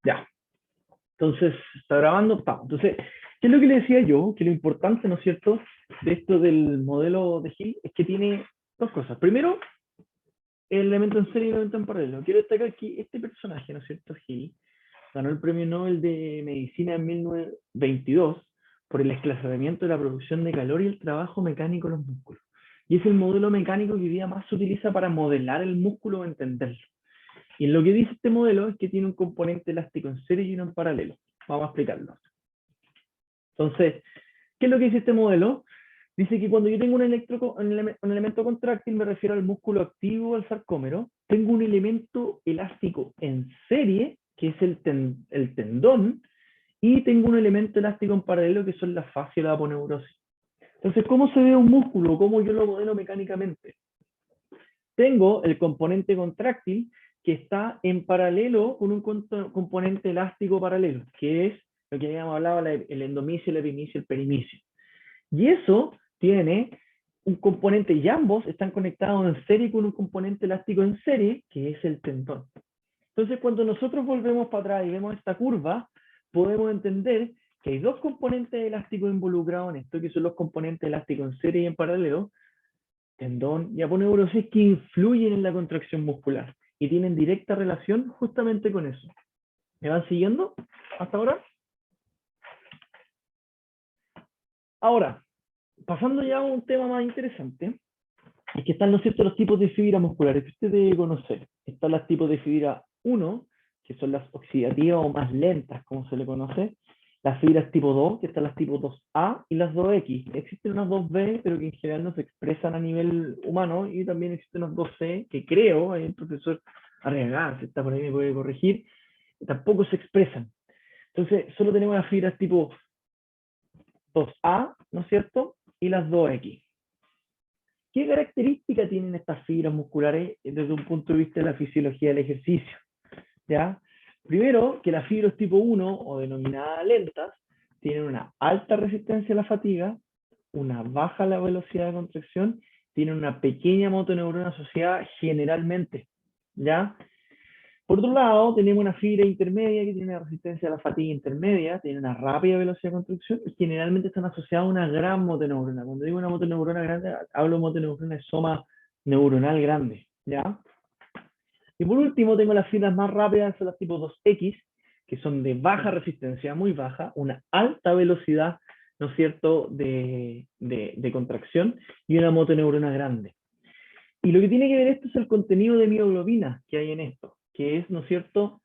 Ya. Entonces, está grabando. Pa. Entonces, ¿qué es lo que le decía yo? Que lo importante, ¿no es cierto?, de esto del modelo de Hill es que tiene dos cosas. Primero, el elemento en serie y el elemento en paralelo. Quiero destacar que este personaje, ¿no es cierto?, Hill, ganó el premio Nobel de Medicina en 1922 por el esclavamiento de la producción de calor y el trabajo mecánico en los músculos. Y es el modelo mecánico que hoy día más se utiliza para modelar el músculo o entenderlo. Y lo que dice este modelo es que tiene un componente elástico en serie y uno en paralelo. Vamos a explicarlo. Entonces, ¿qué es lo que dice este modelo? Dice que cuando yo tengo un elemento contráctil, me refiero al músculo activo, al sarcómero, tengo un elemento elástico en serie, que es el tendón, y tengo un elemento elástico en paralelo, que son la fascia y la aponeurosis. Entonces, ¿cómo se ve un músculo? ¿Cómo yo lo modelo mecánicamente? Tengo el componente contráctil que está en paralelo con un componente elástico paralelo, que es lo que habíamos hablado, el endomicio, el epimicio, el perimicio. Y eso tiene un componente, y ambos están conectados en serie con un componente elástico en serie, que es el tendón. Entonces, cuando nosotros volvemos para atrás y vemos esta curva, podemos entender que hay dos componentes elásticos involucrados en esto, que son los componentes elásticos en serie y en paralelo, tendón y aponeurosis, que influyen en la contracción muscular y tienen directa relación justamente con eso. ¿Me van siguiendo hasta ahora? Ahora, pasando ya a un tema más interesante, es que están, ¿no es cierto?, los tipos de fibras musculares que usted debe conocer. Están los tipos de fibra 1, que son las oxidativas o más lentas, como se le conoce. Las fibras tipo 2, que están las tipo 2A y las 2X. Existen unas 2B, pero que en general no se expresan a nivel humano, y también existen unas 2C, que creo, hay un profesor Arriagada, si está por ahí me puede corregir, tampoco se expresan. Entonces, solo tenemos las fibras tipo 2A, ¿no es cierto?, y las 2X. ¿Qué características tienen estas fibras musculares desde un punto de vista de la fisiología del ejercicio? ¿Ya? Primero, que las fibras tipo 1 o denominadas lentas tienen una alta resistencia a la fatiga, una baja la velocidad de contracción, tienen una pequeña motoneurona asociada generalmente. ¿Ya? Por otro lado, tenemos una fibra intermedia que tiene una resistencia a la fatiga intermedia, tiene una rápida velocidad de construcción y generalmente están asociadas a una gran motoneurona. Cuando digo una motoneurona grande, hablo de motoneurona de soma neuronal grande, ¿ya? Y por último, tengo las fibras más rápidas, son las tipo 2X, que son de baja resistencia, muy baja, una alta velocidad, ¿no es cierto?, de contracción y una motoneurona grande. Y lo que tiene que ver esto es el contenido de mioglobina que hay en esto, que es, ¿no es cierto?,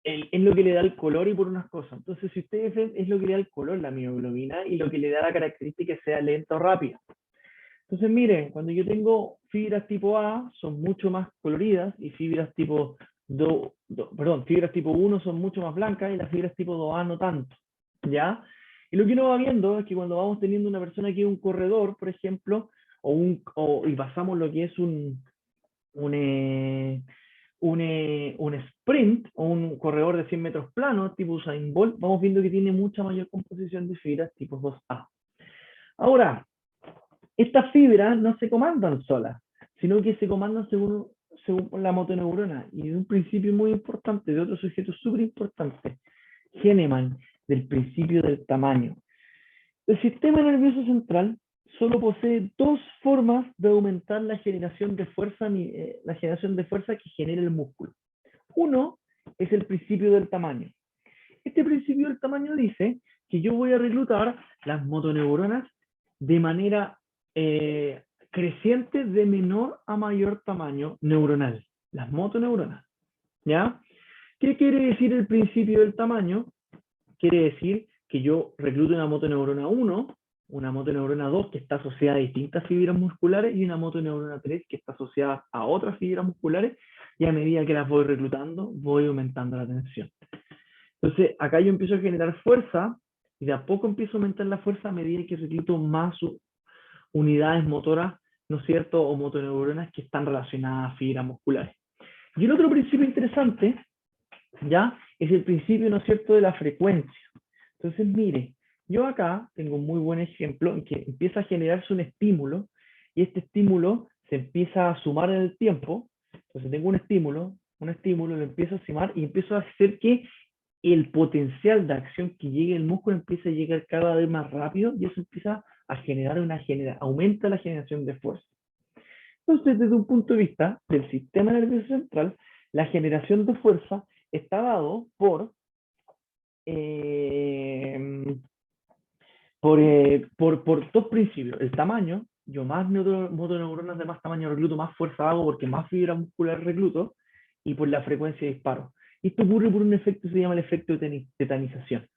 es lo que le da el color y por unas cosas. Entonces, si ustedes ven, es lo que le da el color, la mioglobina, y lo que le da la característica que sea lenta o rápida. Entonces, miren, cuando yo tengo fibras tipo A, son mucho más coloridas, y fibras tipo fibras tipo 1 son mucho más blancas, y las fibras tipo 2A no tanto, ¿ya? Y lo que uno va viendo es que cuando vamos teniendo una persona que es un corredor, por ejemplo, y pasamos lo que es un, eh, un sprint o un corredor de 100 metros plano, tipo Usain Bolt, vamos viendo que tiene mucha mayor composición de fibras tipo 2A. Ahora, estas fibras no se comandan solas, sino que se comandan según la motoneurona. Y de un principio muy importante, de otro sujeto súper importante, Hahnemann, del principio del tamaño. El sistema nervioso central solo posee dos formas de aumentar la generación de fuerza, que genera el músculo. Uno es el principio del tamaño. Este principio del tamaño dice que yo voy a reclutar las motoneuronas de manera creciente de menor a mayor tamaño neuronal. Las motoneuronas. ¿Ya? ¿Qué quiere decir el principio del tamaño? Quiere decir que yo recluto una motoneurona 1, una motoneurona 2 que está asociada a distintas fibras musculares y una motoneurona 3 que está asociada a otras fibras musculares, y a medida que las voy reclutando, voy aumentando la tensión. Entonces, acá yo empiezo a generar fuerza y de a poco empiezo a aumentar la fuerza a medida que recluto más unidades motoras, ¿no es cierto?, o motoneuronas que están relacionadas a fibras musculares. Y el otro principio interesante, ¿ya?, es el principio, ¿no es cierto?, de la frecuencia. Entonces, mire, yo acá tengo un muy buen ejemplo en que empieza a generarse un estímulo, y este estímulo se empieza a sumar en el tiempo. Entonces tengo un estímulo, lo empiezo a estimar y empiezo a hacer que el potencial de acción que llegue el músculo empieza a llegar cada vez más rápido y eso empieza a generar aumenta la generación de fuerza. Entonces, desde un punto de vista del sistema nervioso central, la generación de fuerza está dado eh, por dos principios. El tamaño, yo más motoneuronas de más tamaño recluto, más fuerza hago porque más fibra muscular recluto, y por la frecuencia de disparo. Esto ocurre por un efecto que se llama el efecto de tetanización.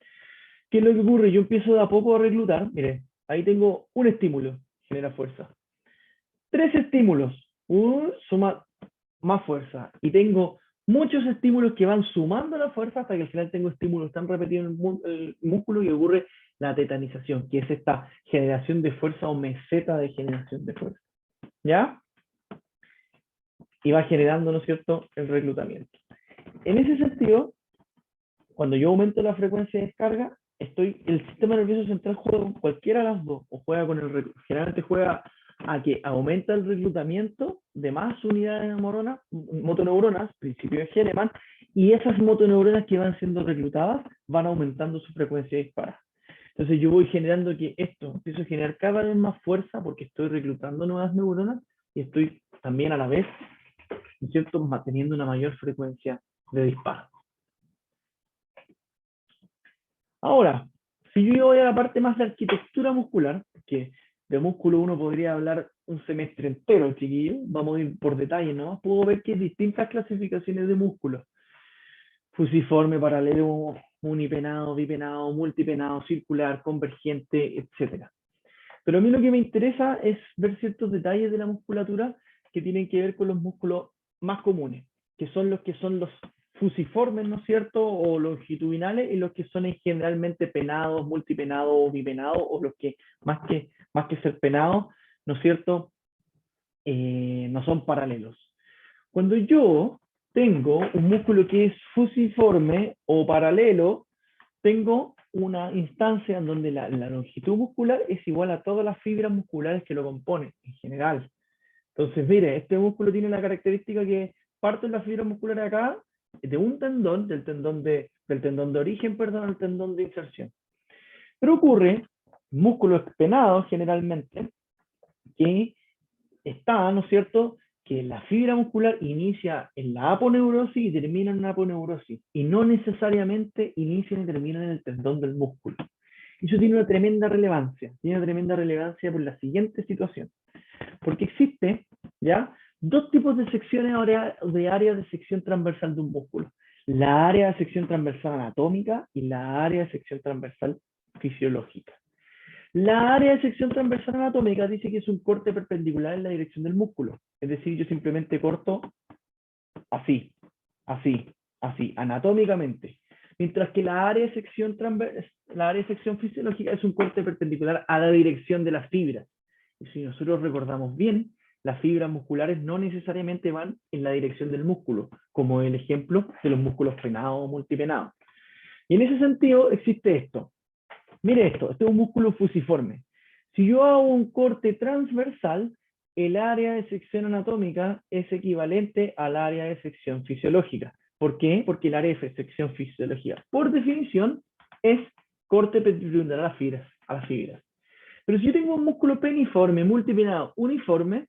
¿Qué es lo que ocurre? Yo empiezo de a poco a reclutar, mire, ahí tengo un estímulo, genera fuerza. 3 estímulos, suma más fuerza. Y tengo muchos estímulos que van sumando la fuerza hasta que al final tengo estímulos tan repetidos en el músculo y ocurre la tetanización, que es esta generación de fuerza o meseta de generación de fuerza. ¿Ya? Y va generando, ¿no es cierto?, el reclutamiento. En ese sentido, cuando yo aumento la frecuencia de descarga, el sistema nervioso central juega con cualquiera de las dos, o juega con generalmente juega a que aumenta el reclutamiento de más unidades de motoneuronas, principio de Hahnemann, y esas motoneuronas que van siendo reclutadas van aumentando su frecuencia de disparo. Entonces yo voy generando que esto, empiezo a generar cada vez más fuerza porque estoy reclutando nuevas neuronas y estoy también a la vez, ¿no es cierto?, manteniendo una mayor frecuencia de disparo. Ahora, si yo voy a la parte más de arquitectura muscular, que de músculo uno podría hablar un semestre entero, chiquillo, vamos a ir por detalle, ¿no? Puedo ver que hay distintas clasificaciones de músculos. Fusiforme, paralelo, unipenado, bipenado, multipenado, circular, convergente, etc. Pero a mí lo que me interesa es ver ciertos detalles de la musculatura que tienen que ver con los músculos más comunes, que son los fusiformes, ¿no es cierto?, o longitudinales, y los que son generalmente penados, multipenados o bipenados, o los que más que ser penados, ¿no es cierto?, no son paralelos. Cuando yo tengo un músculo que es fusiforme o paralelo, tengo una instancia en donde la longitud muscular es igual a todas las fibras musculares que lo componen, en general. Entonces, mire, este músculo tiene la característica que parte de la fibra muscular acá de un tendón, del tendón de origen, perdón, al tendón de inserción. Pero ocurre, músculos penados generalmente, que está, ¿no es cierto?, que la fibra muscular inicia en la aponeurosis y termina en la aponeurosis, y no necesariamente inicia y termina en el tendón del músculo. Eso tiene una tremenda relevancia por la siguiente situación, porque existe, ¿ya?, dos tipos de secciones de áreas de sección transversal de un músculo. La área de sección transversal anatómica y la área de sección transversal fisiológica. La área de sección transversal anatómica dice que es un corte perpendicular en la dirección del músculo. Es decir, yo simplemente corto así, así, así, anatómicamente. Mientras que la área de sección fisiológica es un corte perpendicular a la dirección de las fibras. Y si nosotros recordamos bien, las fibras musculares no necesariamente van en la dirección del músculo, como el ejemplo de los músculos penados o multipenados. Y en ese sentido existe esto. Mire esto, este es un músculo fusiforme. Si yo hago un corte transversal, el área de sección anatómica es equivalente al área de sección fisiológica. ¿Por qué? Porque el área de sección fisiológica, por definición, es corte perpendicular a las fibras. Pero si yo tengo un músculo peniforme, multipenado, uniforme,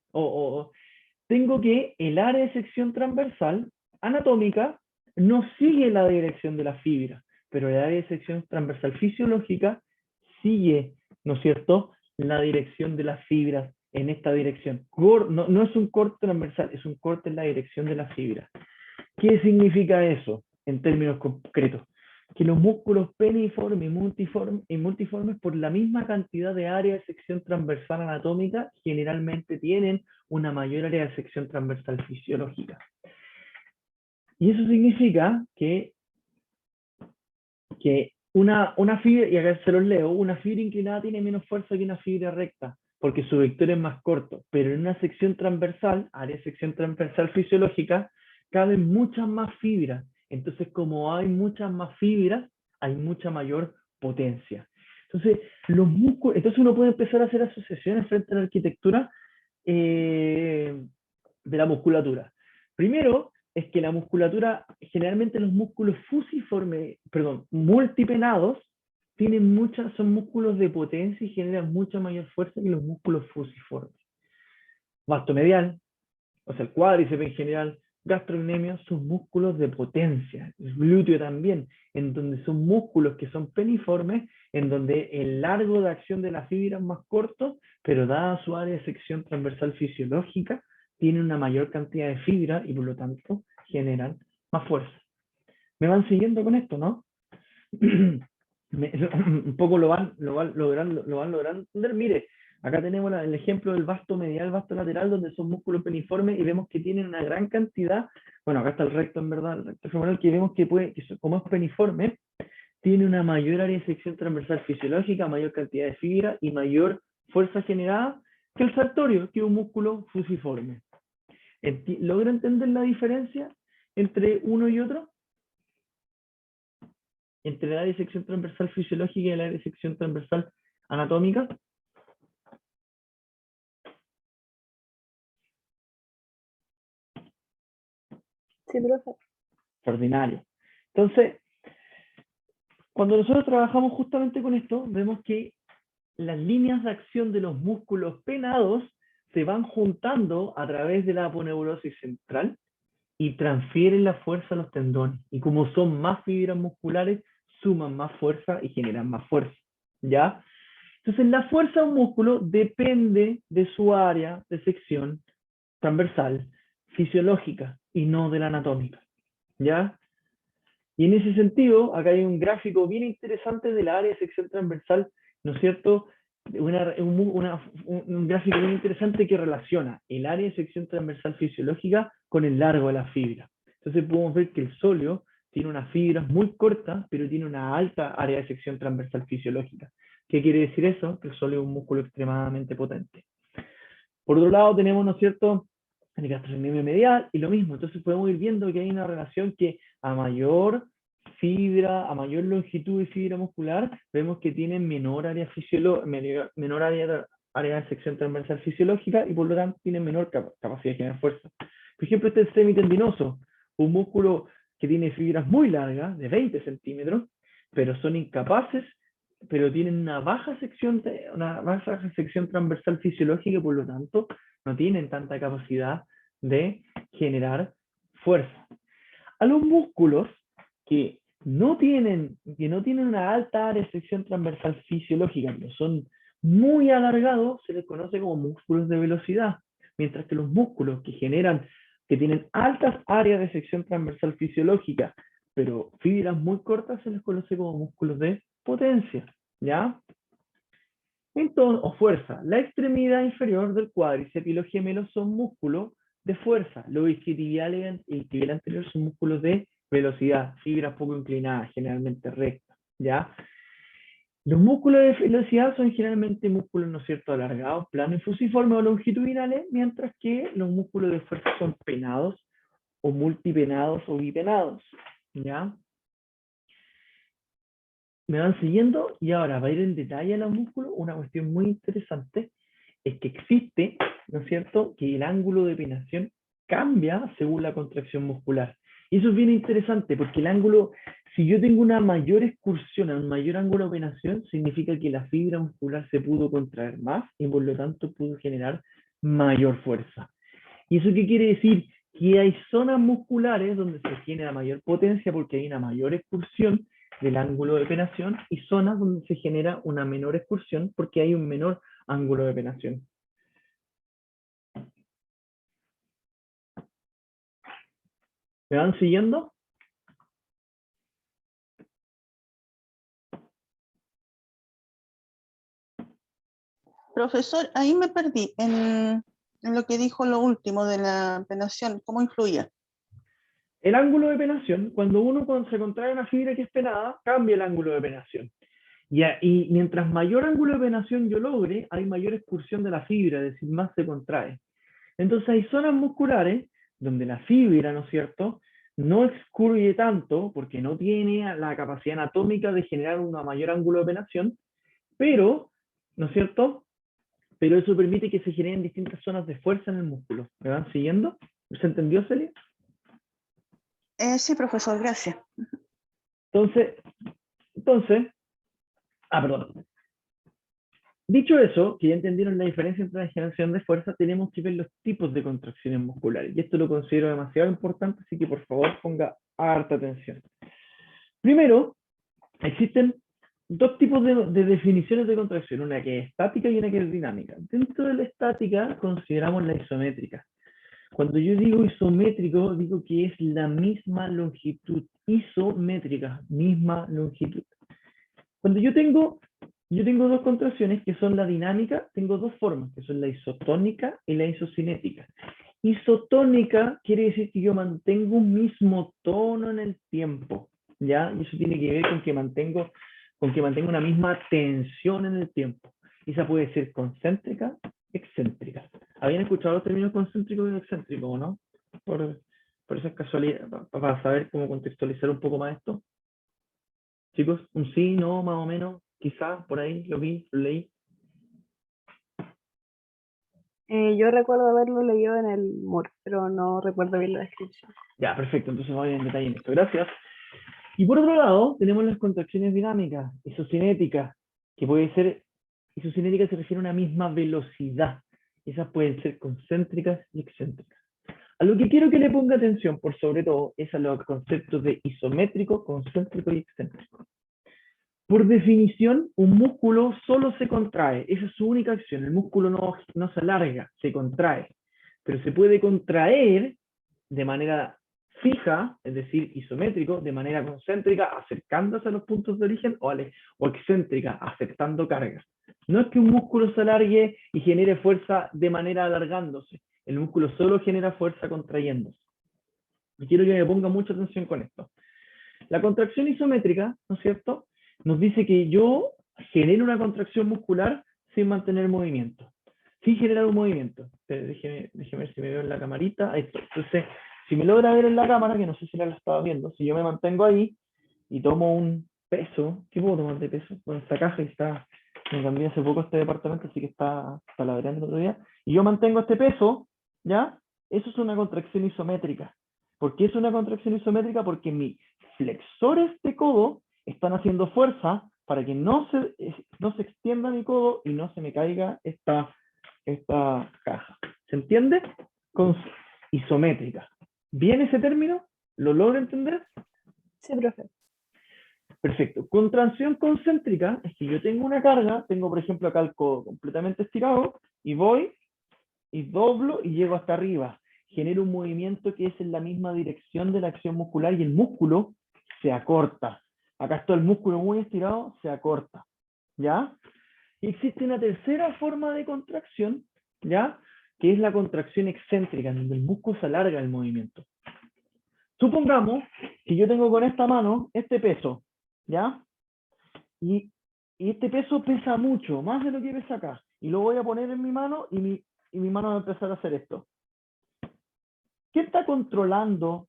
tengo que el área de sección transversal anatómica no sigue la dirección de la fibra, pero el área de sección transversal fisiológica sigue, ¿no es cierto?, la dirección de las fibras en esta dirección. No es un corte transversal, es un corte en la dirección de las fibras. ¿Qué significa eso en términos concretos? Que los músculos peniformes y multiformes por la misma cantidad de área de sección transversal anatómica generalmente tienen una mayor área de sección transversal fisiológica. Y eso significa que una fibra, y acá se los leo, una fibra inclinada tiene menos fuerza que una fibra recta, porque su vector es más corto, pero en una sección transversal, área de sección transversal fisiológica, caben muchas más fibras. Entonces, como hay muchas más fibras, hay mucha mayor potencia. Entonces, entonces uno puede empezar a hacer asociaciones frente a la arquitectura de la musculatura. Primero, es que la musculatura, generalmente los músculos fusiformes, perdón, multipenados, son músculos de potencia y generan mucha mayor fuerza que los músculos fusiformes. Vasto medial, o sea, el cuádriceps en general, gastrocnemio, son músculos de potencia, el glúteo también, en donde son músculos que son peniformes, en donde el largo de acción de la fibra es más corto, pero dada su área de sección transversal fisiológica, tiene una mayor cantidad de fibra y por lo tanto generan más fuerza. ¿Me van siguiendo con esto, no? Un poco lo van logrando entender. Mire, acá tenemos el ejemplo del vasto medial, vasto lateral, donde son músculos peniformes y vemos que tienen una gran cantidad, bueno, acá está el recto en verdad, el recto femoral, que vemos que como es peniforme, tiene una mayor área de sección transversal fisiológica, mayor cantidad de fibra y mayor fuerza generada que el sartorio, que es un músculo fusiforme. ¿Logra entender la diferencia entre uno y otro? Entre el área de sección transversal fisiológica y el área de sección transversal anatómica. Sí, profe. Extraordinario. Entonces, cuando nosotros trabajamos justamente con esto, vemos que las líneas de acción de los músculos penados se van juntando a través de la aponeurosis central y transfieren la fuerza a los tendones. Y como son más fibras musculares, suman más fuerza y generan más fuerza. ¿Ya? Entonces, la fuerza de un músculo depende de su área de sección transversal fisiológica y no de la anatómica. ¿Ya? Y en ese sentido, acá hay un gráfico bien interesante de la área de sección transversal, ¿no es cierto? Un gráfico bien interesante que relaciona el área de sección transversal fisiológica con el largo de la fibra. Entonces podemos ver que el sóleo tiene unas fibras muy cortas, pero tiene una alta área de sección transversal fisiológica. ¿Qué quiere decir eso? Que el sóleo es un músculo extremadamente potente. Por otro lado tenemos, ¿no es cierto?, el gastrocnemio medial y lo mismo. Entonces podemos ir viendo que hay una relación que a mayor fibra, a mayor longitud de fibra muscular, vemos que tienen menor área área de sección transversal fisiológica y por lo tanto tienen menor capacidad de generar fuerza. Por ejemplo, este es semitendinoso, un músculo que tiene fibras muy largas, de 20 centímetros, pero son incapaces, pero tienen una baja sección transversal fisiológica y por lo tanto no tienen tanta capacidad de generar fuerza. A los músculos que no tienen una alta área de sección transversal fisiológica, pero son muy alargados, se les conoce como músculos de velocidad, mientras que los músculos que tienen altas áreas de sección transversal fisiológica, pero fibras muy cortas, se les conoce como músculos de potencia, ¿ya? Entonces, o fuerza. La extremidad inferior del cuádriceps y los gemelos son músculos de fuerza. Los isquiotibiales y el tibial anterior son músculos de velocidad, fibras poco inclinadas, generalmente rectas, ¿ya? Los músculos de velocidad son generalmente músculos, ¿no es cierto?, alargados, planos y fusiformes o longitudinales, mientras que los músculos de fuerza son penados o multipenados o bipenados, ¿ya? ¿Me van siguiendo? Y ahora, para ir en detalle a los músculos, una cuestión muy interesante es que existe, ¿no es cierto?, que el ángulo de penación cambia según la contracción muscular. Y eso es bien interesante, porque el ángulo, si yo tengo una mayor excursión, un mayor ángulo de penación, significa que la fibra muscular se pudo contraer más y por lo tanto pudo generar mayor fuerza. ¿Y eso qué quiere decir? Que hay zonas musculares donde se genera mayor potencia porque hay una mayor excursión del ángulo de penación y zonas donde se genera una menor excursión porque hay un menor ángulo de penación. ¿Me van siguiendo? Profesor, ahí me perdí en lo que dijo lo último de la penación, ¿cómo influía? El ángulo de penación, cuando se contrae una fibra que es penada, cambia el ángulo de penación. Y mientras mayor ángulo de penación yo logre, hay mayor excursión de la fibra, es decir, más se contrae. Entonces hay zonas musculares donde la fibra, ¿no es cierto?, no excurre tanto porque no tiene la capacidad anatómica de generar un mayor ángulo de penación, pero, ¿no es cierto?, pero eso permite que se generen distintas zonas de fuerza en el músculo. ¿Me van siguiendo? ¿Se entendió, Celia? Sí, profesor, gracias. Entonces, perdón. Dicho eso, que ya entendieron la diferencia entre la generación de fuerza, tenemos que ver los tipos de contracciones musculares. Y esto lo considero demasiado importante, así que por favor ponga harta atención. Primero, existen dos tipos de definiciones de contracción, una que es estática y una que es dinámica. Dentro de la estática consideramos la isométrica. Cuando yo digo isométrico, digo que es la misma longitud, isométrica, misma longitud. Cuando yo tengo dos contracciones que son la dinámica, tengo dos formas, que son la isotónica y la isocinética. Isotónica quiere decir que yo mantengo un mismo tono en el tiempo, ¿ya? Y eso tiene que ver con que mantengo una misma tensión en el tiempo. Esa puede ser concéntrica, excéntrica. ¿Habían escuchado los términos concéntrico y excéntrico o no? Por esas casualidades, para saber cómo contextualizar un poco más esto. Chicos, un sí, no, más o menos, quizás, por ahí, lo vi, lo leí. Yo recuerdo haberlo leído en el MUR, pero no recuerdo bien la descripción. Ya, perfecto, entonces voy en detalle en esto. Gracias. Y por otro lado, tenemos las contracciones dinámicas, isocinéticas, que puede ser, isocinética se refiere a una misma velocidad. Esas pueden ser concéntricas y excéntricas. A lo que quiero que le ponga atención, por sobre todo, es a los conceptos de isométrico, concéntrico y excéntrico. Por definición, un músculo solo se contrae, esa es su única acción, el músculo no se alarga, se contrae, pero se puede contraer de manera fija, es decir, isométrico, de manera concéntrica, acercándose a los puntos de origen, o excéntrica, aceptando cargas. No es que un músculo se alargue y genere fuerza de manera alargándose, el músculo solo genera fuerza contrayéndose. Y quiero que me ponga mucha atención con esto. La contracción isométrica, ¿no es cierto?, nos dice que yo genero una contracción muscular sin mantener movimiento, sin generar un movimiento. Déjeme ver si me veo en la camarita. Ahí está. Entonces, si me logra ver en la cámara, que no sé si la estaba viendo, si yo me mantengo ahí y tomo un peso, ¿qué puedo tomar de peso? Bueno, esta caja está, me cambié hace poco este departamento, así que está ladrando el otro día, y yo mantengo este peso, ¿ya? Eso es una contracción isométrica. ¿Por qué es una contracción isométrica? Porque mis flexores de codo están haciendo fuerza para que no se extienda mi codo y no se me caiga esta caja. ¿Se entiende? Isométrica. ¿Bien ese término? ¿Lo logra entender? Sí, profe. Perfecto. Contracción concéntrica es que yo tengo una carga, tengo por ejemplo acá el codo completamente estirado y voy y doblo y llego hasta arriba. Genero un movimiento que es en la misma dirección de la acción muscular y el músculo se acorta. Acá está el músculo muy estirado, se acorta. ¿Ya? Y existe una tercera forma de contracción, ¿ya? Que es la contracción excéntrica, en donde el músculo se alarga el movimiento. Supongamos que yo tengo con esta mano este peso, ¿ya? Y este peso pesa mucho, más de lo que pesa acá. Y lo voy a poner en mi mano y mi mano va a empezar a hacer esto. ¿Qué está controlando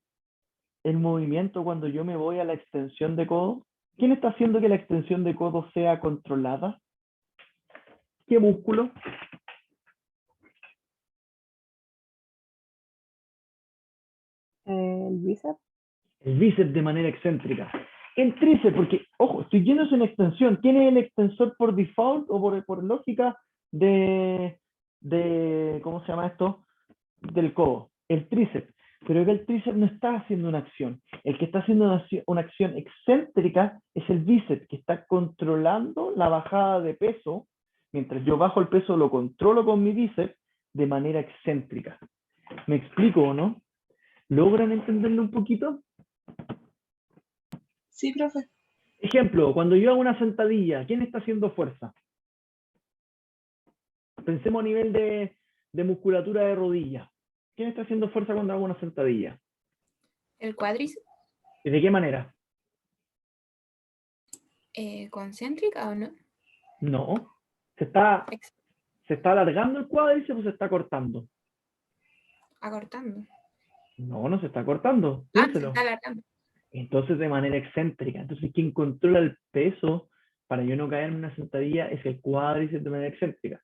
el movimiento cuando yo me voy a la extensión de codo? ¿Quién está haciendo que la extensión de codo sea controlada? ¿Qué músculo? ¿El bíceps? El bíceps de manera excéntrica. El tríceps, porque, ojo, estoy yendo en extensión. ¿Quién es el extensor por default o por lógica de, ¿cómo se llama esto? Del codo. El tríceps. Pero el tríceps no está haciendo una acción. El que está haciendo una acción excéntrica es el bíceps, que está controlando la bajada de peso. Mientras yo bajo el peso, lo controlo con mi bíceps de manera excéntrica. ¿Me explico o no? ¿Logran entenderlo un poquito? Sí, profe. Ejemplo, cuando yo hago una sentadilla, ¿quién está haciendo fuerza? Pensemos a nivel de musculatura de rodilla. ¿Quién está haciendo fuerza cuando hago una sentadilla? ¿El cuádriceps? ¿Y de qué manera? ¿Concéntrica o no? No. ¿Se está alargando el cuádriceps o se está cortando? Acortando. No se está cortando. Se Piénselo. está alargando. Entonces, de manera excéntrica. Entonces, quien controla el peso para yo no caer en una sentadilla es el cuádriceps de manera excéntrica.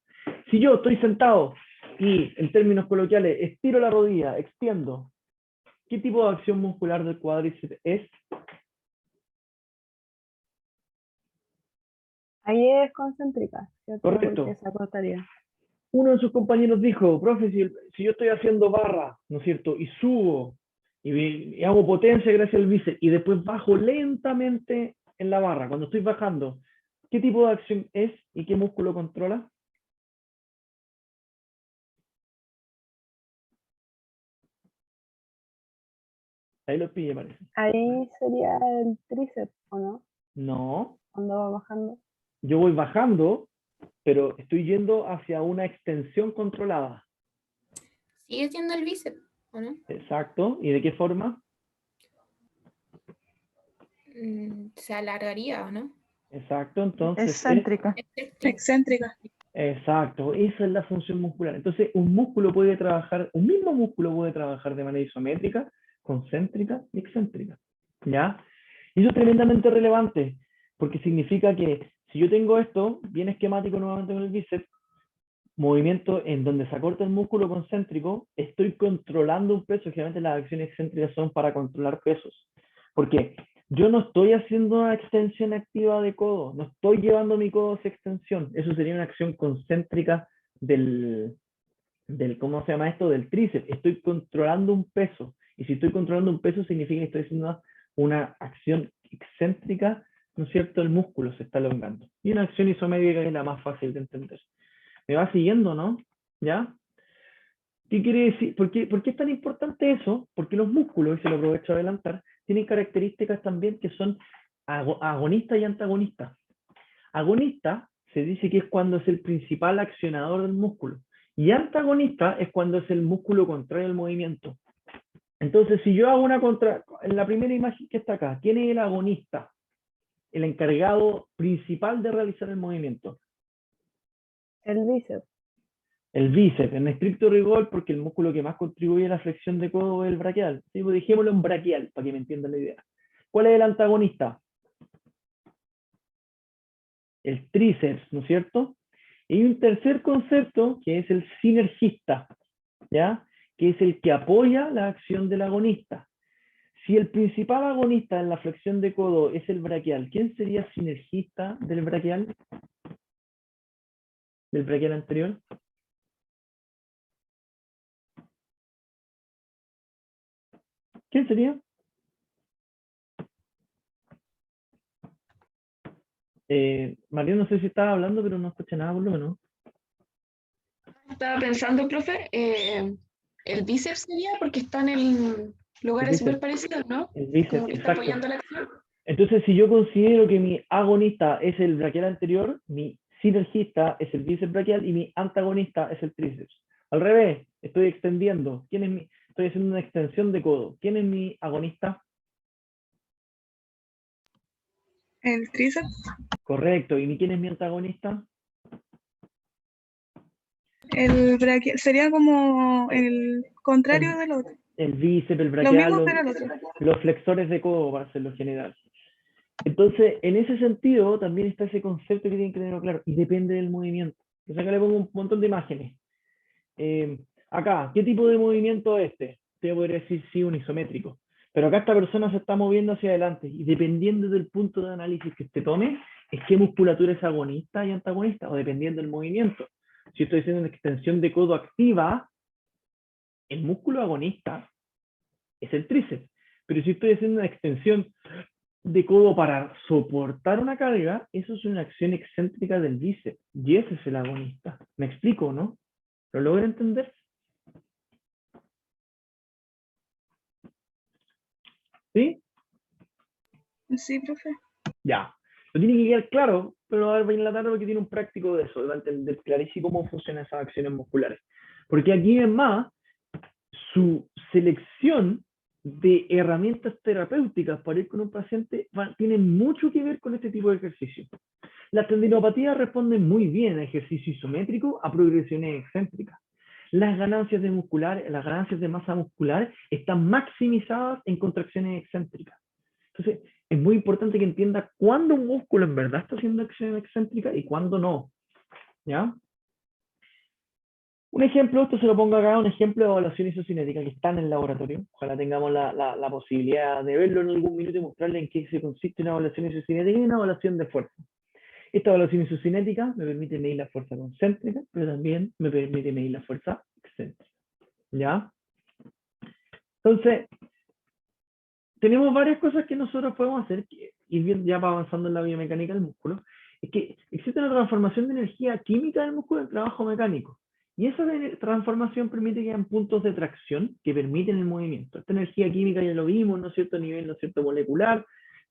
Si yo estoy sentado y, en términos coloquiales, estiro la rodilla, extiendo, ¿Qué tipo de acción muscular del cuádriceps es? Ahí es concéntrica, ¿cierto? Correcto. Porque se acostaría. Uno de sus compañeros dijo, profe, si yo estoy haciendo barra, ¿no es cierto? Y subo, y hago potencia gracias al bíceps, y después bajo lentamente en la barra, cuando estoy bajando, ¿qué tipo de acción es y qué músculo controla? Ahí lo pille, parece. Ahí sería el tríceps, ¿o no? No, Cuando va bajando. yo voy bajando, pero estoy yendo hacia una extensión controlada. Sigue siendo el bíceps, ¿o no? Exacto. ¿Y de qué forma? Se alargaría, ¿o no? Exacto. Entonces Excéntrica. Excéntrica. exacto. Esa es la función muscular. Entonces, un músculo puede trabajar, un mismo músculo puede trabajar de manera isométrica, concéntrica y excéntrica. ¿Ya? Y eso es tremendamente relevante, porque significa que si yo tengo esto, bien esquemático nuevamente con el bíceps, movimiento en donde se acorta el músculo concéntrico, estoy controlando un peso. Generalmente las acciones excéntricas son para controlar pesos. Porque yo no estoy haciendo una extensión activa de codo, no estoy llevando mi codo hacia extensión. Eso sería una acción concéntrica ¿cómo se llama esto? Del tríceps. Estoy controlando un peso. Y si estoy controlando un peso, significa que estoy haciendo una acción excéntrica, ¿no es cierto? El músculo se está elongando. Y una acción isométrica es la más fácil de entender. ¿Me va siguiendo, no? ¿Ya? ¿Qué quiere decir? ¿Por qué es tan importante eso? Porque los músculos, y se lo aprovecho a adelantar, tienen características también que son agonistas y antagonistas. Agonista se dice que es cuando es el principal accionador del músculo. Y antagonista es cuando es el músculo contrario al movimiento. Entonces, si yo hago en la primera imagen que está acá, ¿quién es el agonista? El encargado principal de realizar el movimiento. El bíceps. El bíceps, en estricto rigor, porque el músculo que más contribuye a la flexión de codo es el braquial. ¿Sí? Pues dejémoslo en braquial, para que me entiendan la idea. ¿Cuál es el antagonista? El tríceps, ¿no es cierto? Y hay un tercer concepto, que es el sinergista, ¿ya? Que es el que apoya la acción del agonista. Si el principal agonista en la flexión de codo es el braquial, ¿quién sería sinergista del braquial? ¿Del braquial anterior? ¿Quién sería? María, no sé si estaba hablando, pero no escuché nada por lo menos. Estaba pensando, profe, el bíceps sería porque están en lugares súper parecidos, ¿no? El bíceps, Como que está exacto. apoyando la acción. Entonces, si yo considero que mi agonista es el braquial anterior, mi sinergista es el bíceps braquial y mi antagonista es el tríceps. Al revés, estoy extendiendo. Estoy haciendo una extensión de codo. ¿Quién es mi agonista? El tríceps, Correcto. ¿Y quién es mi antagonista? el braquial, sería como el contrario El, del otro. el bíceps, el Lo braquial, mismo, pero el otro. los flexores de codo, para hacerlo general. Entonces, en ese sentido, también está ese concepto que tienen que tenerlo claro, y depende del movimiento. Entonces, acá le pongo un montón de imágenes. Acá, ¿qué tipo de movimiento es este? Te voy a decir sí, un isométrico. Pero acá esta persona se está moviendo hacia adelante, y dependiendo del punto de análisis que te tome, es qué musculatura es agonista y antagonista, o dependiendo del movimiento. Si estoy haciendo una extensión de codo activa, el músculo agonista es el tríceps. Pero si estoy haciendo una extensión de codo para soportar una carga, eso es una acción excéntrica del bíceps. Y ese es el agonista. ¿Me explico, no? ¿Lo logro entender? ¿Sí? Sí, profe. Ya. Lo tiene que quedar claro, pero a ver, voy a enlatar porque tiene un práctico de eso, de entender clarísimo cómo funcionan esas acciones musculares. Porque aquí es más, su selección de herramientas terapéuticas para ir con un paciente tiene mucho que ver con este tipo de ejercicio. Las tendinopatías responden muy bien a ejercicio isométrico, a progresiones excéntricas. Las ganancias las ganancias de masa muscular están maximizadas en contracciones excéntricas. Entonces, es muy importante que entienda cuándo un músculo en verdad está haciendo acción excéntrica y cuándo no. ¿Ya? Un ejemplo, esto se lo pongo acá, un ejemplo de evaluación isocinética que está en el laboratorio. Ojalá tengamos la posibilidad de verlo en algún minuto y mostrarle en qué se consiste una evaluación isocinética y una evaluación de fuerza. Esta evaluación isocinética me permite medir la fuerza concéntrica, pero también me permite medir la fuerza excéntrica. ¿Ya? Entonces, tenemos varias cosas que nosotros podemos hacer, y bien ya va avanzando en la biomecánica del músculo, es que existe una transformación de energía química del músculo en trabajo mecánico. Y esa transformación permite que hayan puntos de tracción que permiten el movimiento. Esta energía química ya lo vimos, ¿no es cierto?, a nivel, ¿no es cierto?, molecular,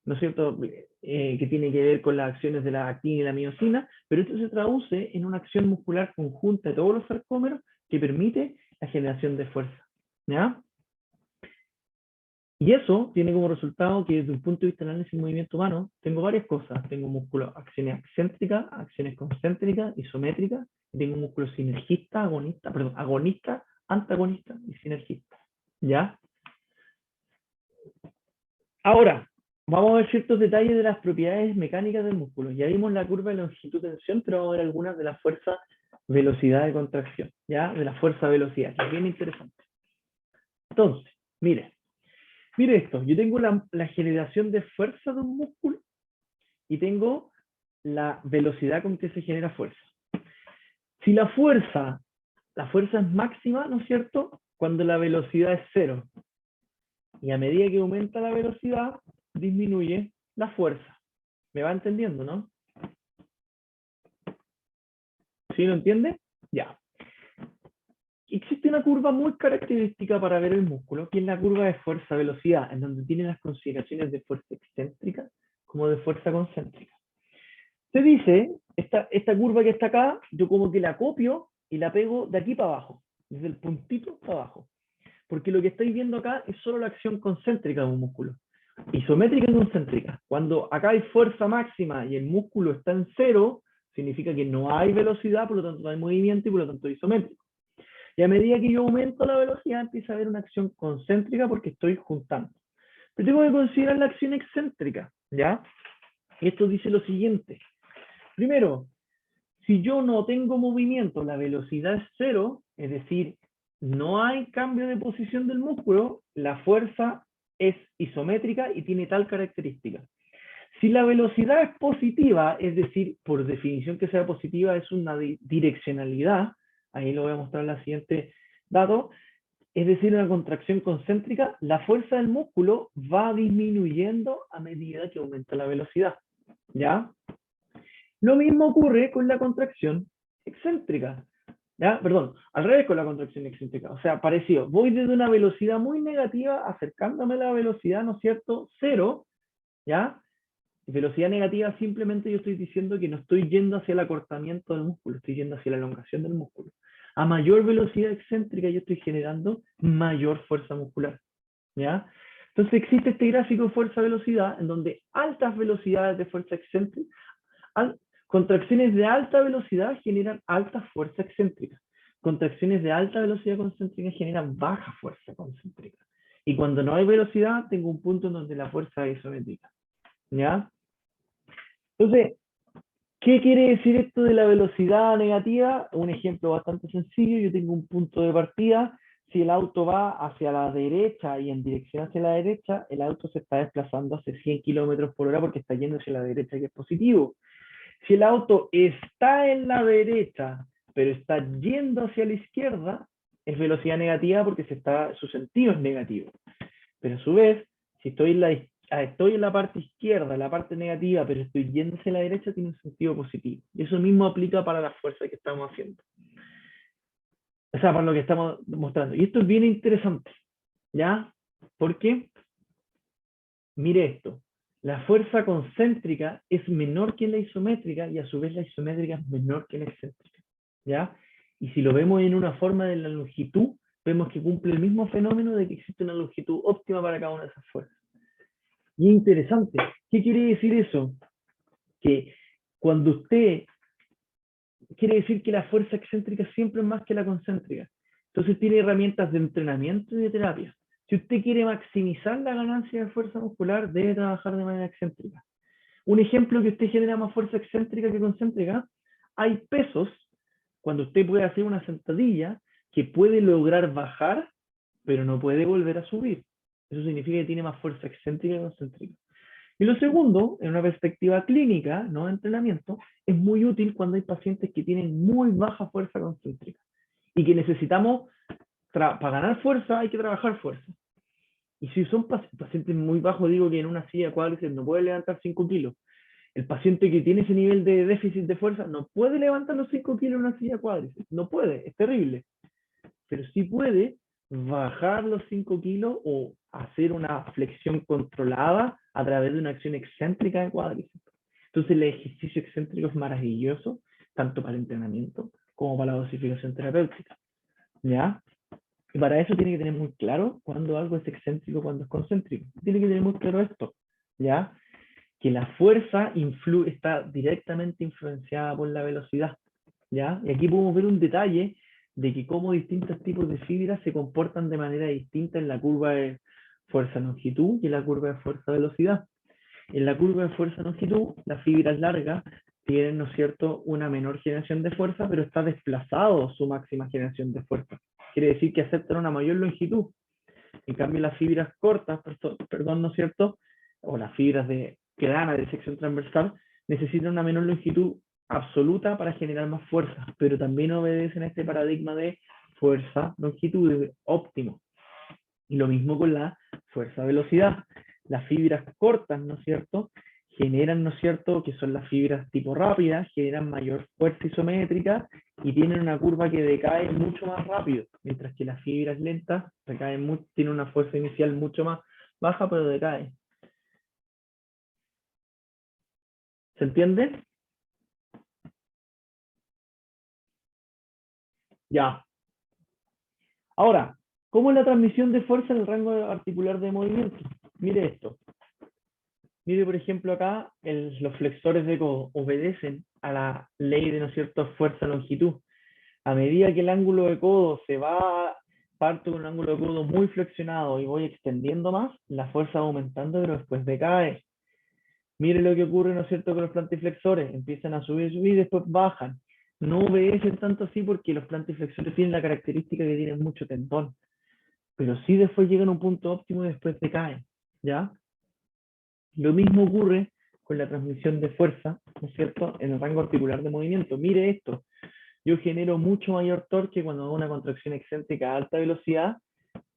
¿no es cierto?, que tiene que ver con las acciones de la actina y la miosina, pero esto se traduce en una acción muscular conjunta de todos los sarcómeros que permite la generación de fuerza. ¿Ya? Y eso tiene como resultado que desde un punto de vista del análisis del movimiento humano, tengo varias cosas. Tengo músculos, acciones excéntricas, acciones concéntricas, isométricas, y tengo músculos sinergista, agonista, antagonista y sinergista. ¿Ya? Ahora, vamos a ver ciertos detalles de las propiedades mecánicas del músculo. Ya vimos la curva de longitud-tensión, pero vamos a ver algunas de la fuerza, velocidad de contracción, ¿ya? De la fuerza-velocidad, que es bien interesante. Entonces, mire esto, yo tengo la generación de fuerza de un músculo y tengo la velocidad con que se genera fuerza. Si la fuerza es máxima, ¿no es cierto?, cuando la velocidad es 0. Y a medida que aumenta la velocidad, disminuye la fuerza. ¿Me va entendiendo, no? ¿Sí lo entiende? Ya. Existe una curva muy característica para ver el músculo, que es la curva de fuerza-velocidad, en donde tiene las consideraciones de fuerza excéntrica como de fuerza concéntrica. Se dice, esta curva que está acá, yo como que la copio y la pego de aquí para abajo, desde el puntito para abajo. Porque lo que estáis viendo acá es solo la acción concéntrica de un músculo. Isométrica y concéntrica. Cuando acá hay fuerza máxima y el músculo está en 0, significa que no hay velocidad, por lo tanto no hay movimiento y por lo tanto isométrico. Y a medida que yo aumento la velocidad, empieza a haber una acción concéntrica porque estoy juntando. Pero tengo que considerar la acción excéntrica, ¿ya? Y esto dice lo siguiente. Primero, si yo no tengo movimiento, la velocidad es 0, es decir, no hay cambio de posición del músculo, la fuerza es isométrica y tiene tal característica. Si la velocidad es positiva, es decir, por definición que sea positiva, es una direccionalidad, ahí lo voy a mostrar en la siguiente dato, es decir, una contracción concéntrica, la fuerza del músculo va disminuyendo a medida que aumenta la velocidad. ¿Ya? Lo mismo ocurre con la contracción excéntrica. ¿Ya? Perdón, al revés con la contracción excéntrica. O sea, parecido. Voy desde una velocidad muy negativa acercándome a la velocidad, ¿no es cierto?, 0, ¿ya? Velocidad negativa simplemente yo estoy diciendo que no estoy yendo hacia el acortamiento del músculo, estoy yendo hacia la elongación del músculo. A mayor velocidad excéntrica yo estoy generando mayor fuerza muscular. ¿Ya? Entonces existe este gráfico de fuerza-velocidad en donde altas velocidades de fuerza excéntrica, contracciones de alta velocidad generan alta fuerza excéntrica. Contracciones de alta velocidad concéntrica generan baja fuerza concéntrica. Y cuando no hay velocidad, tengo un punto en donde la fuerza es isométrica. ¿Ya? Entonces, ¿qué quiere decir esto de la velocidad negativa? Un ejemplo bastante sencillo. Yo tengo un punto de partida. Si el auto va hacia la derecha y en dirección hacia la derecha, el auto se está desplazando hacia 100 kilómetros por hora porque está yendo hacia la derecha, que es positivo. Si el auto está en la derecha, pero está yendo hacia la izquierda, es velocidad negativa porque su sentido es negativo. Pero a su vez, si estoy en la parte izquierda, la parte negativa, pero estoy yendo hacia la derecha, tiene un sentido positivo. Y eso mismo aplica para la fuerza que estamos haciendo. O sea, para lo que estamos mostrando. Y esto es bien interesante, ¿ya? Porque, mire esto, la fuerza concéntrica es menor que la isométrica y a su vez la isométrica es menor que la excéntrica, ¿ya? Y si lo vemos en una forma de la longitud, vemos que cumple el mismo fenómeno de que existe una longitud óptima para cada una de esas fuerzas. Y es interesante. ¿Qué quiere decir eso? Que cuando usted quiere decir que la fuerza excéntrica siempre es más que la concéntrica. Entonces tiene herramientas de entrenamiento y de terapia. Si usted quiere maximizar la ganancia de fuerza muscular, debe trabajar de manera excéntrica. Un ejemplo que usted genera más fuerza excéntrica que concéntrica, hay pesos cuando usted puede hacer una sentadilla que puede lograr bajar, pero no puede volver a subir. Eso significa que tiene más fuerza excéntrica que concéntrica. Y lo segundo, en una perspectiva clínica, no de entrenamiento, es muy útil cuando hay pacientes que tienen muy baja fuerza concéntrica y que necesitamos, para ganar fuerza hay que trabajar fuerza. Y si son pacientes muy bajos, digo que en una silla de cuádriceps no puede levantar 5 kilos. El paciente que tiene ese nivel de déficit de fuerza no puede levantar los 5 kilos en una silla de cuádriceps. No puede, es terrible. Pero sí puede bajar los 5 kilos o hacer una flexión controlada a través de una acción excéntrica de cuádriceps. Entonces el ejercicio excéntrico es maravilloso, tanto para el entrenamiento como para la dosificación terapéutica. ¿Ya? Y para eso tiene que tener muy claro cuándo algo es excéntrico, cuándo es concéntrico. Tiene que tener muy claro esto, ¿ya? Que la fuerza está directamente influenciada por la velocidad, ¿ya? Y aquí podemos ver un detalle de que cómo distintos tipos de fibras se comportan de manera distinta en la curva de fuerza-longitud y en la curva de fuerza-velocidad. En la curva de fuerza-longitud, las fibras largas tienen, ¿no es cierto?, una menor generación de fuerza, pero está desplazado su máxima generación de fuerza. Quiere decir que aceptan una mayor longitud. En cambio, las fibras cortas, ¿no es cierto?, o las fibras que dan a sección transversal, necesitan una menor longitud absoluta para generar más fuerza, pero también obedecen a este paradigma de fuerza-longitud óptimo. Y lo mismo con la fuerza-velocidad. Las fibras cortas, ¿no es cierto?, generan, ¿no es cierto?, que son las fibras tipo rápidas, generan mayor fuerza isométrica y tienen una curva que decae mucho más rápido, mientras que las fibras lentas tienen una fuerza inicial mucho más baja, pero decae. ¿Se entiende? Ya. Ahora, ¿cómo es la transmisión de fuerza en el rango articular de movimiento? Mire esto. Mire, por ejemplo, acá los flexores de codo obedecen a la ley de, ¿no es cierto?, fuerza-longitud. A medida que el ángulo de codo parto con un ángulo de codo muy flexionado y voy extendiendo más, la fuerza va aumentando, pero después decae. Mire lo que ocurre, ¿no es cierto?, con los plantiflexores. Empiezan a subir y después bajan. No obedecen tanto así porque los plantiflexores tienen la característica que tienen mucho tendón. Pero sí después llegan a un punto óptimo y después decaen. ¿Ya? Lo mismo ocurre con la transmisión de fuerza, ¿no es cierto?, en el rango articular de movimiento. Mire esto. Yo genero mucho mayor torque cuando hago una contracción excéntrica a alta velocidad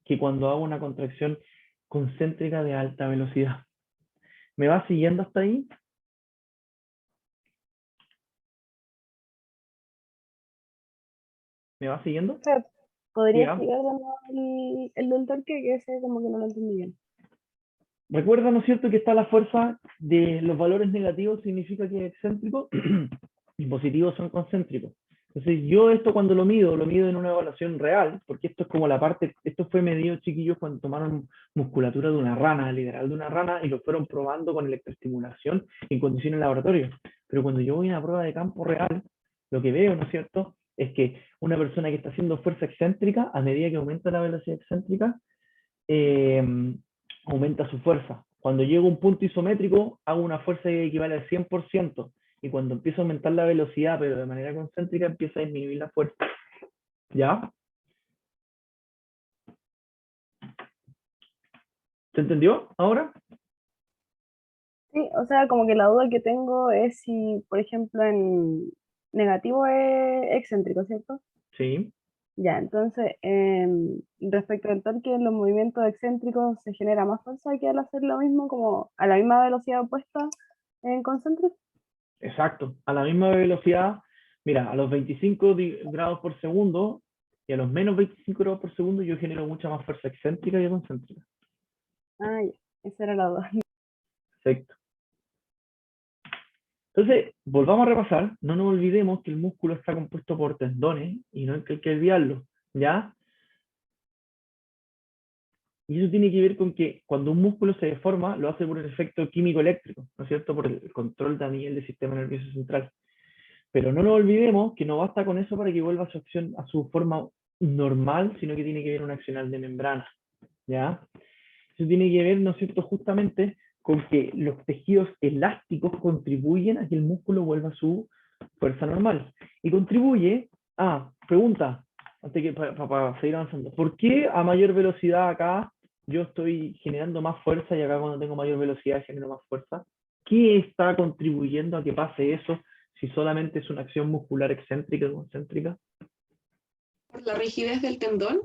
que cuando hago una contracción concéntrica de alta velocidad. ¿Me va siguiendo hasta ahí? ¿Me va siguiendo? O sea, ¿podría Diga. explicar de nuevo el del torque? Que ese como que no lo entendí bien. Recuerda, ¿no es cierto?, que está la fuerza de los valores negativos, significa que es excéntrico, y positivos son concéntricos. Entonces, yo esto cuando lo mido en una evaluación real, porque esto es como esto fue medido, chiquillos, cuando tomaron musculatura de una rana, literal de una rana, y lo fueron probando con electroestimulación en condiciones de laboratorio. Pero cuando yo voy a una prueba de campo real, lo que veo, ¿no es cierto?, es que una persona que está haciendo fuerza excéntrica, a medida que aumenta la velocidad excéntrica, aumenta su fuerza. Cuando llego a un punto isométrico, hago una fuerza que equivale al 100%, y cuando empiezo a aumentar la velocidad, pero de manera concéntrica, empieza a disminuir la fuerza. ¿Ya? ¿Se entendió ahora? Sí, o sea, como que la duda que tengo es si, por ejemplo, en negativo es excéntrico, ¿cierto? Sí. Ya, entonces, respecto al torque, en los movimientos excéntricos se genera más fuerza que al hacer lo mismo, como a la misma velocidad opuesta en concéntrico. Exacto. A la misma velocidad, mira, a los 25 grados por segundo y a los menos 25 grados por segundo yo genero mucha más fuerza excéntrica que concéntrica. Ah, ya, esa era la duda. Perfecto. Entonces, volvamos a repasar. No nos olvidemos que el músculo está compuesto por tendones y no hay que olvidarlo, ¿ya? Y eso tiene que ver con que cuando un músculo se deforma, lo hace por el efecto químico-eléctrico, ¿no es cierto? Por el control a nivel del sistema nervioso central. Pero no nos olvidemos que no basta con eso para que vuelva a su forma normal, sino que tiene que ver un accional de membrana, ¿ya? Eso tiene que ver, ¿no es cierto?, justamente con que los tejidos elásticos contribuyen a que el músculo vuelva a su fuerza normal. Y contribuye Pregunta, antes que para seguir avanzando. ¿Por qué a mayor velocidad acá yo estoy generando más fuerza y acá cuando tengo mayor velocidad genero más fuerza? ¿Qué está contribuyendo a que pase eso si solamente es una acción muscular excéntrica o concéntrica? Por la rigidez del tendón.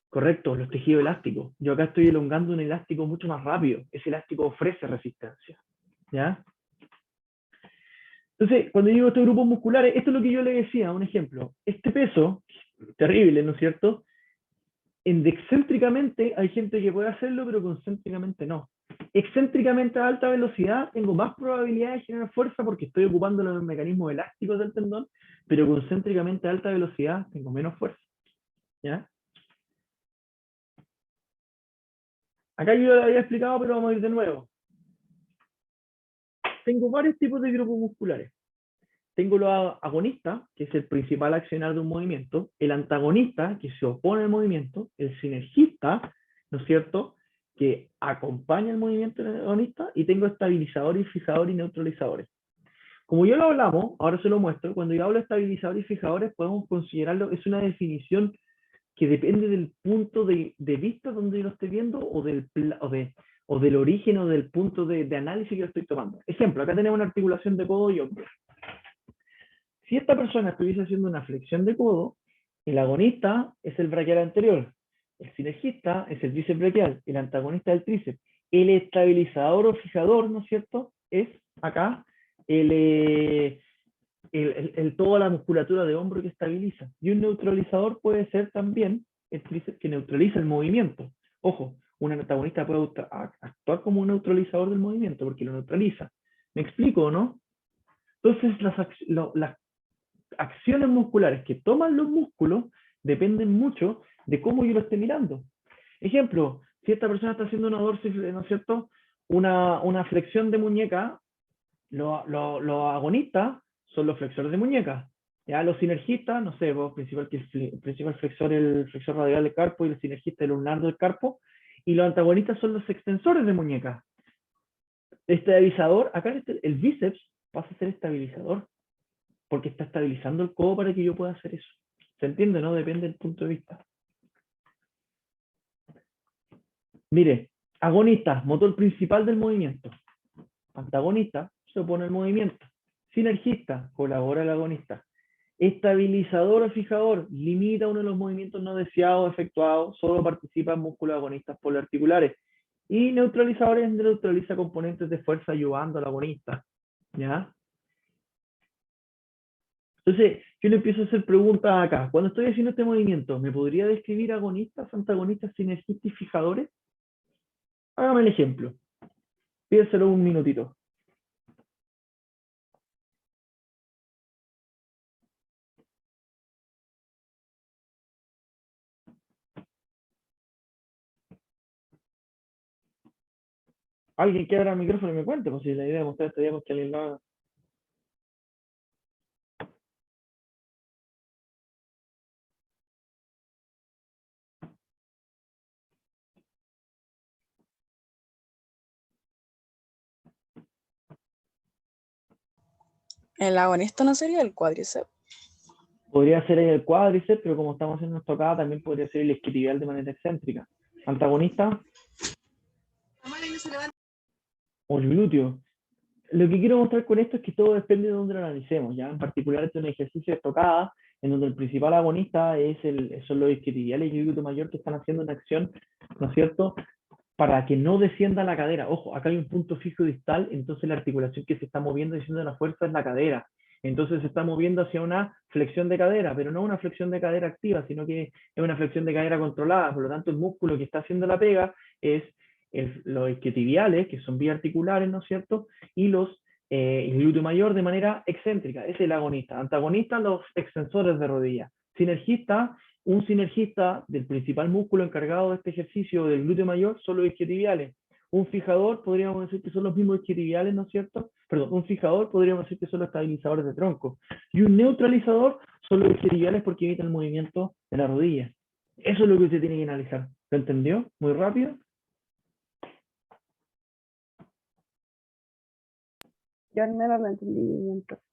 Correcto, los tejidos elásticos. Yo acá estoy elongando un elástico mucho más rápido. Ese elástico ofrece resistencia. ¿Ya? Entonces, cuando digo estos grupos musculares, esto es lo que yo le decía, un ejemplo. Este peso, terrible, ¿no es cierto? Excéntricamente hay gente que puede hacerlo, pero concéntricamente no. Excéntricamente a alta velocidad tengo más probabilidad de generar fuerza porque estoy ocupando los mecanismos elásticos del tendón, pero concéntricamente a alta velocidad tengo menos fuerza. ¿Ya? Acá yo lo había explicado, pero vamos a ir de nuevo. Tengo varios tipos de grupos musculares. Tengo los agonistas, que es el principal accionar de un movimiento, el antagonista, que se opone al movimiento, el sinergista, ¿no es cierto?, que acompaña el movimiento del agonista, y tengo estabilizadores, fijadores y neutralizadores. Como ya lo hablamos, ahora se lo muestro, cuando yo hablo de estabilizadores y fijadores, podemos considerarlo, es una definición que depende del punto de vista donde yo lo estoy viendo, o del origen, o del punto de análisis que yo estoy tomando. Ejemplo, acá tenemos una articulación de codo y hombro. Si esta persona estuviese haciendo una flexión de codo, el agonista es el braquial anterior, el sinergista es el bíceps braquial, el antagonista es el tríceps. El estabilizador o fijador, ¿no es cierto?, es acá toda la musculatura de hombro que estabiliza. Y un neutralizador puede ser también el tríceps que neutraliza el movimiento. Ojo, un antagonista puede actuar como un neutralizador del movimiento porque lo neutraliza. ¿Me explico o no? Entonces, las acciones musculares que toman los músculos dependen mucho de cómo yo lo esté mirando. Ejemplo, si esta persona está haciendo una dorsiflexión, ¿no es cierto?, una flexión de muñeca, los agonistas son los flexores de muñeca. Ya los sinergistas, no sé, el principal flexor, el flexor radial del carpo, y el sinergista, el ulnar del carpo, y los antagonistas son los extensores de muñeca. Estabilizador, acá el bíceps pasa a ser estabilizador, porque está estabilizando el codo para que yo pueda hacer eso. ¿Se entiende, no? Depende del punto de vista. Mire, agonista, motor principal del movimiento. Antagonista, se opone al movimiento. Sinergista, colabora el agonista. Estabilizador o fijador, limita uno de los movimientos no deseados efectuados, solo participan músculos agonistas poliarticulares. Y neutralizadores, neutraliza componentes de fuerza ayudando al agonista. ¿Ya? Entonces, yo le empiezo a hacer preguntas acá. Cuando estoy haciendo este movimiento, ¿me podría describir agonistas, antagonistas, sinergistas y fijadores? Hágame el ejemplo. Pídeselo un minutito. Alguien que abra el micrófono y me cuente, pues si la idea de mostrar este día es que alguien lo haga. El agonista no sería el cuádriceps. Podría ser el cuádriceps, pero como estamos haciendo esto acá, también podría ser el isquiotibial de manera excéntrica. Antagonista o el glúteo. Lo que quiero mostrar con esto es que todo depende de dónde lo analicemos, ¿ya? En particular, este es un ejercicio de estocada, en donde el principal agonista son los isquiotibiales y el glúteo mayor, que están haciendo una acción, ¿no es cierto?, para que no descienda la cadera. Ojo, acá hay un punto fijo distal, entonces la articulación que se está moviendo y haciendo la fuerza es la cadera. Entonces se está moviendo hacia una flexión de cadera, pero no una flexión de cadera activa, sino que es una flexión de cadera controlada. Por lo tanto, el músculo que está haciendo la pega es los isquiotibiales, que son biarticulares, ¿no es cierto? Y el glúteo mayor de manera excéntrica. Ese es el agonista. Antagonista, los extensores de rodilla. Sinergista, un sinergista del principal músculo encargado de este ejercicio del glúteo mayor son los isquiotibiales. Un fijador, podríamos decir que son los mismos isquiotibiales, ¿no es cierto? Perdón, un fijador podríamos decir que son los estabilizadores de tronco. Y un neutralizador son los isquiotibiales porque evitan el movimiento de la rodilla. Eso es lo que usted tiene que analizar. ¿Lo entendió? Muy rápido. Yo al menos lo entendí bien, profe.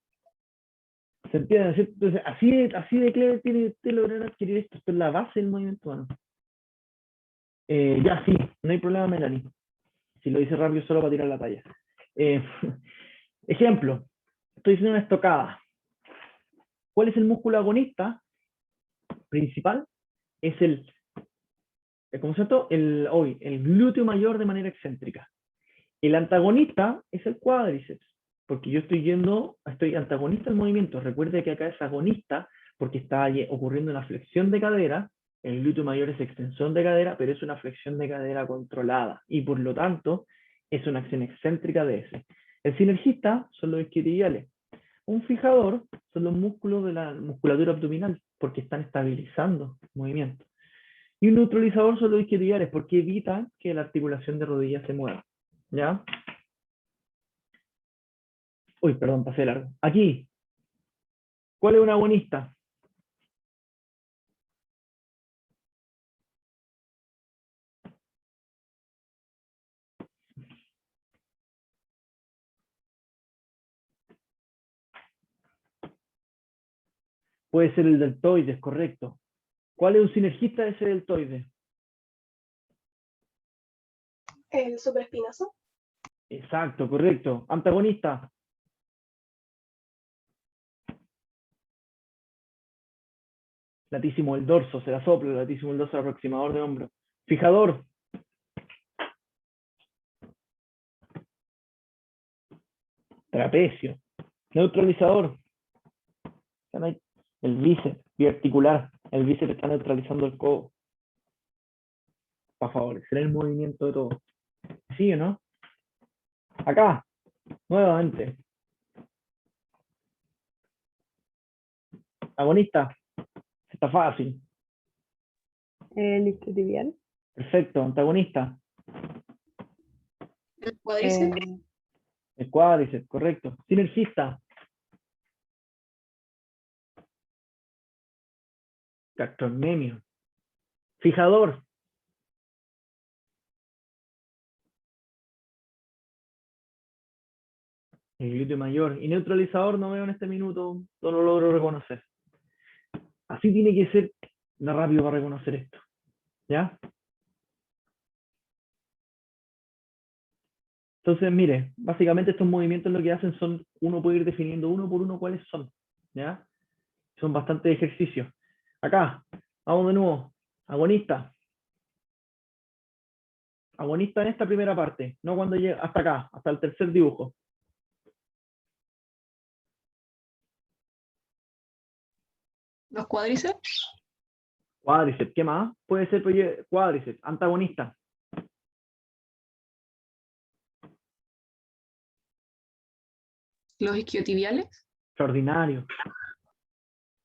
¿Se entiende? ¿Cierto? Entonces, así de clave tiene que lograr adquirir esto. Esto es la base del movimiento humano. Ya, sí, no hay problema, Melanie. Si lo dice rápido, solo para tirar la talla. Ejemplo, estoy haciendo una estocada. ¿Cuál es el músculo agonista principal? Es el, ¿cómo se llama? El glúteo mayor de manera excéntrica. El antagonista es el cuádriceps, porque yo estoy antagonista al movimiento. Recuerde que acá es agonista porque está ocurriendo una flexión de cadera. El glúteo mayor es extensión de cadera, pero es una flexión de cadera controlada y por lo tanto es una acción excéntrica de ese. El sinergista son los isquiotibiales. Un fijador son los músculos de la musculatura abdominal porque están estabilizando el movimiento. Y un neutralizador son los isquiotibiales porque evitan que la articulación de rodillas se mueva. ¿Ya? Uy, perdón, pasé largo. Aquí, ¿cuál es un agonista? Puede ser el deltoides, correcto. ¿Cuál es un sinergista de ese deltoide? El supraespinoso. Exacto, correcto. Antagonista. Latísimo del dorso, se la sopla, latísimo del dorso aproximador de hombro. Fijador. Trapecio. Neutralizador. El bíceps biarticular. El bíceps está neutralizando el codo. Para favorecer el movimiento de todo. ¿Sí o no? Acá, nuevamente. Agonista. Está fácil. El isquiotibial. Perfecto. Antagonista. El cuádriceps. El cuádriceps, correcto. Sinergista. Gastrocnemio. Fijador. El glúteo mayor. Y neutralizador no veo en este minuto, no lo logro reconocer. Así tiene que ser rápido para reconocer esto. ¿Ya? Entonces, mire, básicamente estos movimientos lo que hacen son, uno puede ir definiendo uno por uno cuáles son. ¿Ya? Son bastantes ejercicios. Acá, vamos de nuevo. Agonista. Agonista en esta primera parte, no cuando llega hasta acá, hasta el tercer dibujo. Los cuádriceps. Cuádriceps, ¿qué más? Puede ser cuádriceps, antagonista. Los isquiotibiales. Extraordinario.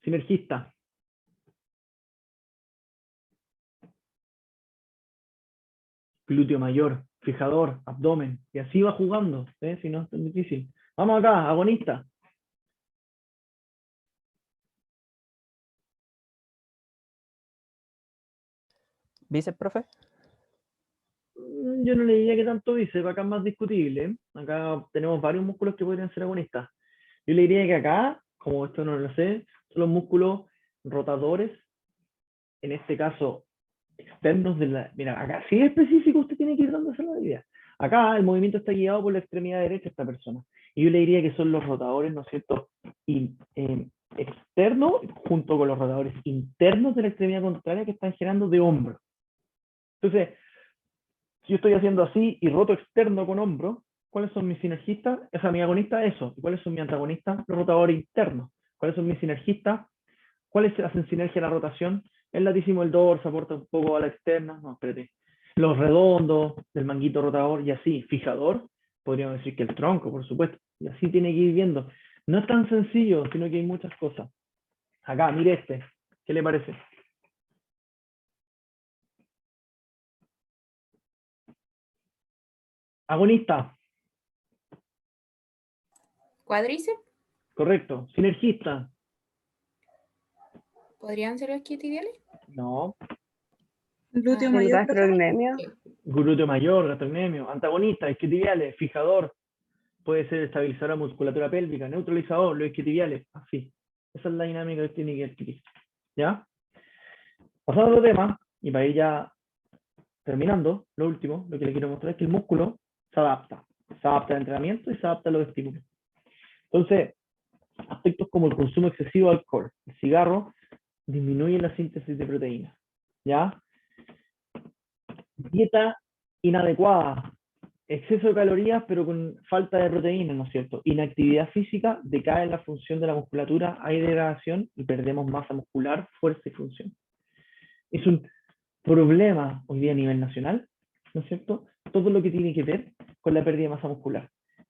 Sinergista. Glúteo mayor, fijador, abdomen. Y así va jugando, ¿eh? Si no es tan difícil. Vamos acá, agonista. ¿Bíceps, profe? Yo no le diría que tanto bíceps, acá es más discutible, ¿eh? Acá tenemos varios músculos que podrían ser agonistas. Yo le diría que acá, como esto no lo sé, son los músculos rotadores, en este caso externos de la... Mira, acá si es específico usted tiene que ir dándose la idea. Acá el movimiento está guiado por la extremidad derecha de esta persona. Y yo le diría que son los rotadores, ¿no es cierto? Externos junto con los rotadores internos de la extremidad contraria que están generando de hombro. Entonces, si yo estoy haciendo así y roto externo con hombro, ¿cuáles son mis sinergistas? O sea, mi agonista, eso. ¿Y cuáles son mis antagonistas? Los rotadores internos. ¿Cuáles son mis sinergistas? ¿Cuáles hacen sinergia a la rotación? El latísimo del dorso aporta un poco a la externa. No, espérate. Los redondos, del manguito rotador y así. Fijador, podríamos decir que el tronco, por supuesto. Y así tiene que ir viendo. No es tan sencillo, sino que hay muchas cosas. Acá, mire este. ¿Qué le parece? Agonista. ¿Cuádriceps? Correcto. Sinergista. ¿Podrían ser los isquiotibiales? No. Glúteo El mayor, profe. gastrocnemio. Glúteo mayor, gastrocnemio. Antagonista, isquiotibiales. Fijador. Puede ser estabilizador a musculatura pélvica. Neutralizador, los isquiotibiales. Así. Esa es la dinámica que tiene que adquirir. ¿Ya? Pasando a otro tema, y para ir ya terminando, lo último, lo que le quiero mostrar es que el músculo se adapta. Se adapta al entrenamiento y se adapta a los estímulos. Entonces, aspectos como el consumo excesivo de alcohol, el cigarro, disminuye la síntesis de proteínas. ¿Ya? Dieta inadecuada, exceso de calorías pero con falta de proteínas, ¿no es cierto? Inactividad física, decae la función de la musculatura, hay degradación y perdemos masa muscular, fuerza y función. Es un problema hoy día a nivel nacional, ¿no es cierto? Todo lo que tiene que ver con la pérdida de masa muscular.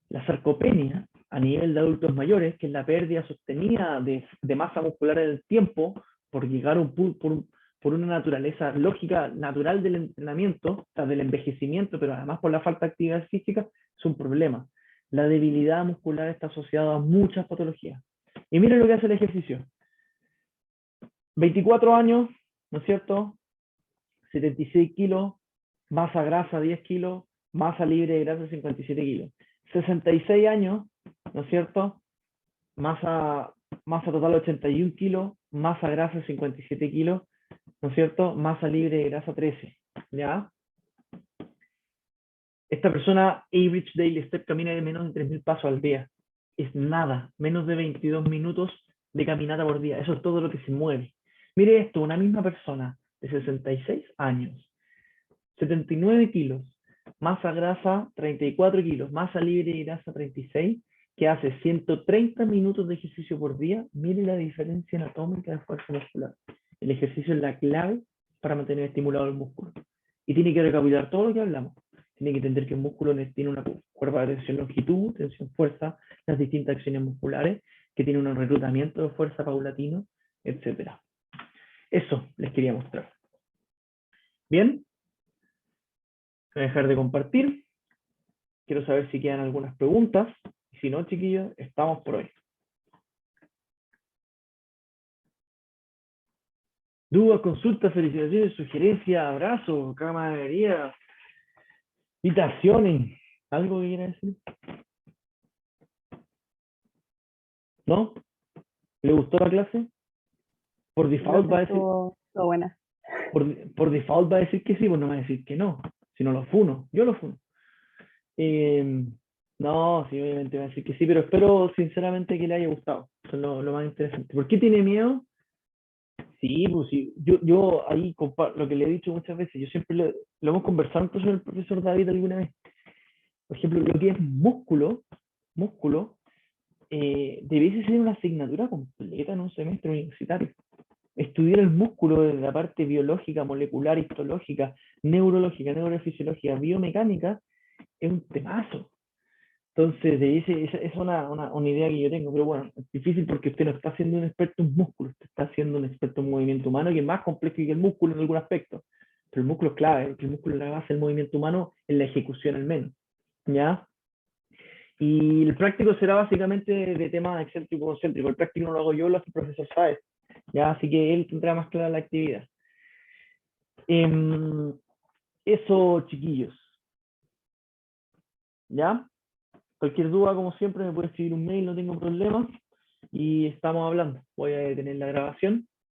La sarcopenia a nivel de adultos mayores, que es la pérdida sostenida de masa muscular en el tiempo por llegar a un punto, por una naturaleza lógica natural del entrenamiento, o sea, del envejecimiento, pero además por la falta de actividad física, es un problema. La debilidad muscular está asociada a muchas patologías. Y miren lo que hace el ejercicio. 24 años, ¿no es cierto? 76 kilos, masa grasa 10 kilos, masa libre de grasa 57 kilos. 66 años, ¿no es cierto? Masa total 81 kilos, masa grasa 57 kilos, ¿no es cierto? Masa libre de grasa 13, ¿ya? Esta persona, average daily step, camina de menos de 3.000 pasos al día. Es nada, menos de 22 minutos de caminata por día. Eso es todo lo que se mueve. Mire esto, una misma persona de 66 años, 79 kilos, masa grasa 34 kilos, masa libre de grasa 36, que hace 130 minutos de ejercicio por día. Mire la diferencia anatómica de fuerza muscular. El ejercicio es la clave para mantener estimulado el músculo. Y tiene que recapitular todo lo que hablamos. Tiene que entender que el músculo tiene una curva de tensión longitud, tensión fuerza, las distintas acciones musculares, que tiene un reclutamiento de fuerza paulatino, etc. Eso les quería mostrar. Bien. Voy a dejar de compartir. Quiero saber si quedan algunas preguntas. Y si no, chiquillos, estamos por hoy. Dudas, consultas, felicitaciones, sugerencias, abrazos, camaradería, invitaciones. ¿Algo que quiera decir? ¿No? ¿Le gustó la clase? Por default va a decir. Estuvo buena. Por default va a decir que sí, pues no va a decir que no. Si no lo funo, yo lo funo. No, sí, obviamente va a decir que sí, pero espero sinceramente que le haya gustado. Eso es lo más interesante. ¿Por qué tiene miedo? Sí, pues sí. Yo ahí lo que le he dicho muchas veces, yo siempre lo hemos conversado incluso con el profesor David alguna vez. Por ejemplo, lo que es músculo, debiese ser una asignatura completa en un semestre universitario. Estudiar el músculo desde la parte biológica, molecular, histológica, neurológica, neurofisiológica, biomecánica, es un temazo. Entonces, es una idea que yo tengo, pero bueno, es difícil porque usted no está siendo un experto en músculo, usted está siendo un experto en movimiento humano, que es más complejo que el músculo en algún aspecto. Pero el músculo es clave, porque el músculo es la base del movimiento humano en la ejecución al menos. ¿Ya? Y el práctico será básicamente de tema excéntrico-concéntrico. El práctico no lo hago yo, lo hace el profesor Sáez. ¿Ya? Así que él tendrá más clara la actividad. Eso, chiquillos. ¿Ya? Cualquier duda, como siempre, me puede escribir un mail, no tengo problema. Y estamos hablando. Voy a detener la grabación.